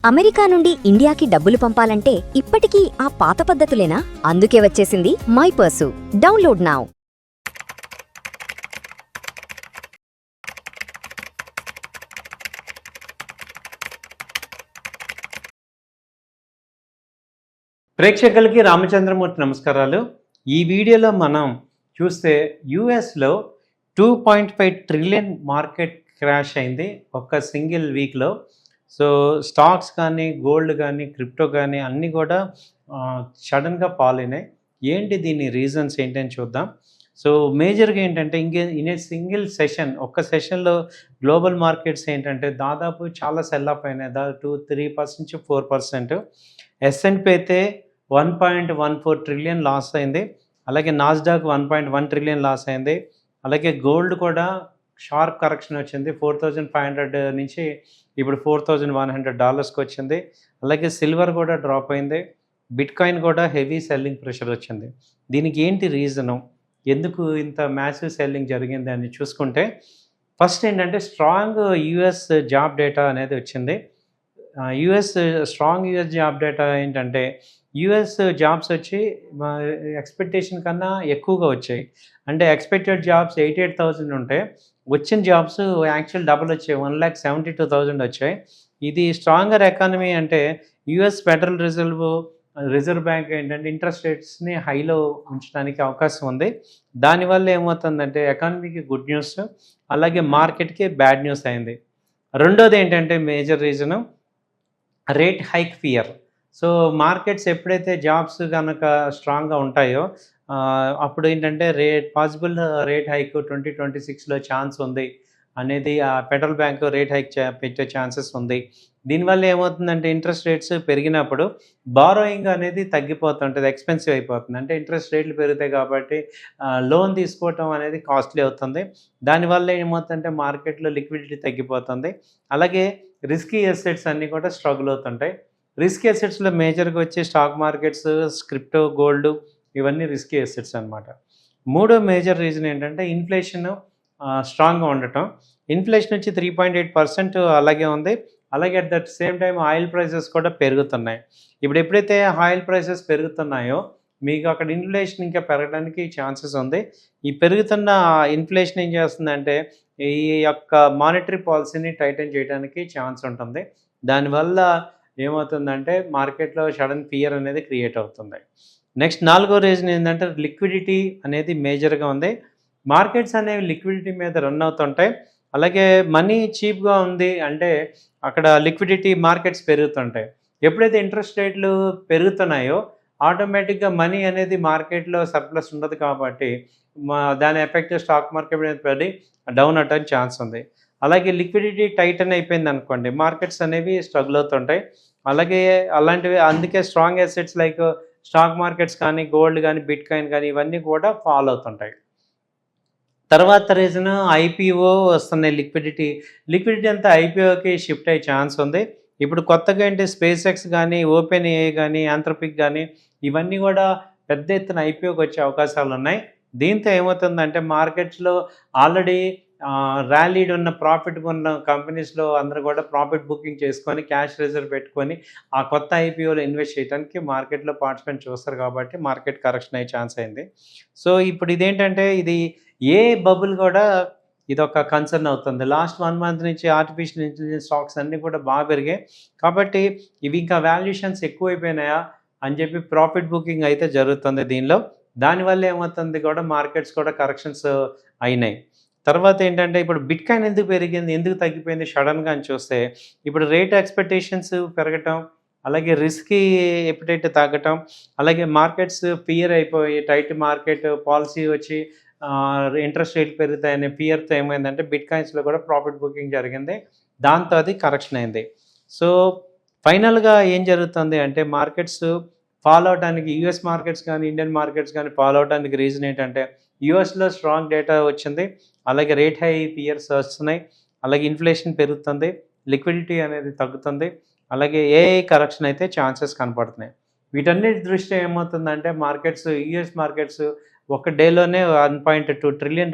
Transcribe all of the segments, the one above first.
America నుండి ఇండియాకి డబ్బులు పంపాలంటే ఇప్పటికీ ఆ పాత పద్ధతులేనా? అందుకే వచ్చేసింది మైపర్సు. Download now. ప్రేక్షకులకి రామచంద్రమూర్తి నమస్కారాలు. ఈ వీడియోలో మనం చూస్తే యుఎస్లో 2.5 ట్రిలియన్ మార్కెట్ క్రాష్ అయింది ఒక సింగిల్ వీక్లో. సో స్టాక్స్ కానీ, గోల్డ్ కానీ, క్రిప్టో కానీ అన్నీ కూడా సడన్గా ఫాల్ అయినాయి. ఏంటి దీని రీజన్స్ ఏంటని చూద్దాం. సో మేజర్గా ఏంటంటే ఇన్ ఏ సింగిల్ సెషన్, ఒక్క సెషన్లో గ్లోబల్ మార్కెట్స్ ఏంటంటే దాదాపు చాలా సెల్ ఆఫ్ అయినాయి. దాదాపు 3% నుంచి 4%. S&P అయితే 1.14 ట్రిలియన్ లాస్ అయింది. అలాగే నాస్డాక్ 1.1 ట్రిలియన్ లాస్ అయింది. అలాగే గోల్డ్ కూడా షార్ప్ కరెక్షన్ వచ్చింది. 4,500 నుంచి ఇప్పుడు $4,100కి వచ్చింది. అలాగే సిల్వర్ కూడా డ్రాప్ అయింది. బిట్కాయిన్ కూడా హెవీ సెల్లింగ్ ప్రెషర్ వచ్చింది. దీనికి ఏంటి రీజను, ఎందుకు ఇంత మ్యాసివ్ సెల్లింగ్ జరిగింది అని చూసుకుంటే, ఫస్ట్ ఏంటంటే స్ట్రాంగ్ యూఎస్ జాబ్ డేటా అనేది వచ్చింది. స్ట్రాంగ్ యూఎస్ జాబ్ డేటా ఏంటంటే యూఎస్ జాబ్స్ వచ్చి ఎక్స్పెక్టేషన్ కన్నా ఎక్కువగా వచ్చాయి. అంటే ఎక్స్పెక్టెడ్ జాబ్స్ 88,000 ఉంటే వచ్చిన జాబ్స్ యాక్చువల్ డబుల్ వచ్చాయి, 1,72,000 వచ్చాయి. ఇది స్ట్రాంగర్ ఎకానమీ అంటే యూఎస్ ఫెడరల్ రిజర్వ్ బ్యాంక్ ఏంటంటే ఇంట్రెస్ట్ రేట్స్ని హైలో ఉంచడానికి అవకాశం ఉంది. దానివల్ల ఏమవుతుందంటే ఎకానమీకి గుడ్ న్యూస్, అలాగే మార్కెట్కి బ్యాడ్ న్యూస్ అయింది. రెండోది ఏంటంటే major reason rate hike fear. So markets ఎప్పుడైతే జాబ్స్ కనుక స్ట్రాంగ్గా ఉంటాయో అప్పుడు ఏంటంటే పాసిబుల్ రేట్ హైక్ 2026లో ఛాన్స్ ఉంది అనేది ఫెడరల్ బ్యాంక్ రేట్ హైక్ పెట్టే ఛాన్సెస్ ఉంది. దీనివల్ల ఏమవుతుందంటే ఇంట్రెస్ట్ రేట్స్ పెరిగినప్పుడు బారోయింగ్ అనేది తగ్గిపోతుంటుంది, ఎక్స్పెన్సివ్ అయిపోతుంది. అంటే ఇంట్రెస్ట్ రేట్లు పెరుగుతాయి కాబట్టి లోన్ తీసుకోవటం అనేది కాస్ట్లీ అవుతుంది. దానివల్ల ఏమవుతుందంటే మార్కెట్లో లిక్విడిటీ తగ్గిపోతుంది. అలాగే రిస్కీ అసెట్స్ అన్నీ కూడా స్ట్రగుల్ అవుతుంటాయి. రిస్కీ అసెట్స్లో మేజర్గా వచ్చి స్టాక్ మార్కెట్స్, క్రిప్టో, గోల్డ్ ఇవన్నీ రిస్కీ అసెట్స్ అనమాట. మూడో మేజర్ రీజన్ ఏంటంటే ఇన్ఫ్లేషన్ స్ట్రాంగ్గా ఉండటం. ఇన్ఫ్లేషన్ వచ్చి 3.8% అలాగే ఉంది. అలాగే at that same time oil prices కూడా పెరుగుతున్నాయి. ఇప్పుడు ఎప్పుడైతే ఆయిల్ ప్రైసెస్ పెరుగుతున్నాయో మీకు అక్కడ ఇన్ఫ్లేషన్ ఇంకా పెరగడానికి ఛాన్సెస్ ఉంది. ఈ పెరుగుతున్న ఇన్ఫ్లేషన్ ఏం చేస్తుందంటే ఈ యొక్క మానిటరీ పాలసీని టైటన్ చేయడానికి ఛాన్స్ ఉంటుంది. దానివల్ల ఏమవుతుందంటే మార్కెట్లో సడన్ ఫియర్ అనేది క్రియేట్ అవుతుంది. నెక్స్ట్ నాలుగో రీజన్ ఏంటంటే లిక్విడిటీ అనేది మేజర్గా ఉంది. మార్కెట్స్ అనేవి లిక్విడిటీ మీద రన్ అవుతుంటాయి. అలాగే మనీ చీప్గా ఉంది అంటే అక్కడ లిక్విడిటీ మార్కెట్స్ పెరుగుతుంటాయి. ఎప్పుడైతే ఇంట్రెస్ట్ రేట్లు పెరుగుతున్నాయో ఆటోమేటిక్గా మనీ అనేది మార్కెట్లో సర్ప్లస్ ఉండదు కాబట్టి దాని ఎఫెక్ట్ స్టాక్ మార్కెట్ మీద పడి డౌన్ అవ్వడానికి ఛాన్స్ ఉంది. అలాగే లిక్విడిటీ టైటన్ అయిపోయింది అనుకోండి, మార్కెట్స్ అనేవి స్ట్రగుల్ అవుతుంటాయి. అలాగే అలాంటివి అందుకే strong assets like stock markets కానీ, గోల్డ్ కానీ, బిట్కాయిన్ కానీ ఇవన్నీ కూడా ఫాలో అవుతుంటాయి. తర్వాత రీజన్ ఐపీఓ వస్తున్నాయి. లిక్విడిటీ అంతా ఐపీఓకి షిఫ్ట్ అయ్యే ఛాన్స్ ఉంది. ఇప్పుడు కొత్తగా ఏంటి స్పేస్ ఎక్స్ కానీ, ఓపెన్ ఏఐ కానీ, ఆంథ్రోపిక్ కానీ ఇవన్నీ కూడా పెద్ద ఎత్తున ఐపీఓకి వచ్చే అవకాశాలు ఉన్నాయి. దీంతో ఏమవుతుందంటే మార్కెట్స్లో ఆల్రెడీ ర్యాలీడ్ ఉన్న ప్రాఫిట్ ఉన్న కంపెనీస్లో అందరూ కూడా ప్రాఫిట్ బుకింగ్ చేసుకొని క్యాష్ రిజర్వ్ పెట్టుకొని ఆ కొత్త ఐపీఓలో ఇన్వెస్ట్ చేయడానికి మార్కెట్లో పార్టిసిపెంట్ చూస్తారు కాబట్టి మార్కెట్ కరెక్షన్ అయ్యే ఛాన్స్ అయింది. సో ఇప్పుడు ఇదేంటంటే ఇది ఏ బబుల్ కూడా ఇదొక కన్సర్న్ అవుతుంది. లాస్ట్ 1 మంత్ నుంచి ఆర్టిఫిషియల్ ఇంటెలిజెన్స్ స్టాక్స్ అన్నీ కూడా బాగా పెరిగాయి కాబట్టి ఇవి ఇంకా వాల్యుయేషన్స్ ఎక్కువైపోయినాయా అని చెప్పి ప్రాఫిట్ బుకింగ్ అయితే జరుగుతుంది దీనిలో. దానివల్ల ఏమవుతుంది కూడా మార్కెట్స్ కూడా కరెక్షన్స్ అయినాయి. తర్వాత ఏంటంటే ఇప్పుడు బిట్కాయిన్ ఎందుకు పెరిగింది, ఎందుకు తగ్గిపోయింది సడన్గా అని చూస్తే ఇప్పుడు రేట్ ఎక్స్పెక్టేషన్స్ పెరగటం, అలాగే రిస్కీ ఎపిటైట్ తగ్గటం, అలాగే మార్కెట్స్ ఫియర్ అయిపోయి టైట్ మార్కెట్ పాలసీ వచ్చి ఇంట్రెస్ట్ రేట్ పెరుగుతాయనే ఫియర్తో ఏమైందంటే బిట్కాయిన్స్లో కూడా ప్రాఫిట్ బుకింగ్ జరిగింది. దాంతో అది కరెక్షన్ అయింది. సో ఫైనల్గా ఏం జరుగుతుంది అంటే మార్కెట్స్ ఫాలో అవడానికి యూఎస్ మార్కెట్స్ కానీ, ఇండియన్ మార్కెట్స్ కానీ ఫాలో అవడానికి రీజన్ ఏంటంటే యూఎస్లో స్ట్రాంగ్ డేటా వచ్చింది, అలాగే రేట్ హై ఫియర్స్ వస్తున్నాయి, అలాగే ఇన్ఫ్లేషన్ పెరుగుతుంది, లిక్విడిటీ అనేది తగ్గుతుంది, అలాగే ఏఐ కరెక్షన్ అయితే ఛాన్సెస్ కనపడుతున్నాయి. వీటన్నిటి దృష్ట్యా ఏమవుతుందంటే యూఎస్ మార్కెట్స్ ఒక డేలోనే $1.2 ట్రిలియన్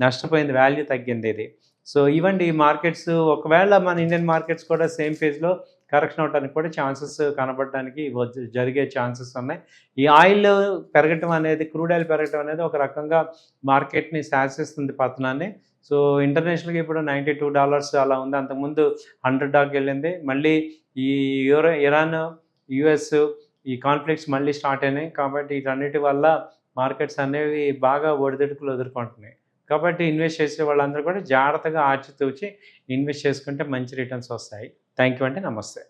నష్టపోయింది, వాల్యూ తగ్గింది ఇది. సో ఇవండి ఈ మార్కెట్స్. ఒకవేళ మన ఇండియన్ మార్కెట్స్ కూడా సేమ్ ఫేజ్లో కరెక్షన్ అవడానికి కూడా ఛాన్సెస్ కనబడడానికి జరిగే ఛాన్సెస్ ఉన్నాయి. ఈ ఆయిల్ పెరగటం అనేది, క్రూడ్ ఆయిల్ పెరగటం అనేది ఒక రకంగా మార్కెట్ని శాసిస్తుంది పతనాన్ని. సో ఇంటర్నేషనల్గా ఇప్పుడు $92 అలా ఉంది. అంతకుముందు $100 వెళ్ళింది. మళ్ళీ ఈ ఇరాన్, యుఎస్ ఈ కాన్ఫ్లిక్ట్స్ మళ్ళీ స్టార్ట్ అయినాయి. కాబట్టి వీటన్నిటి వల్ల మార్కెట్స్ అనేవి బాగా ఒడిదుడుకులు ఎదుర్కొంటున్నాయి. కాబట్టి ఇన్వెస్ట్ చేసే వాళ్ళందరూ కూడా జాగ్రత్తగా ఆచితూచి ఇన్వెస్ట్ చేసుకుంటే మంచి రిటర్న్స్ వస్తాయి. థ్యాంక్ యూ అండి. నమస్తే.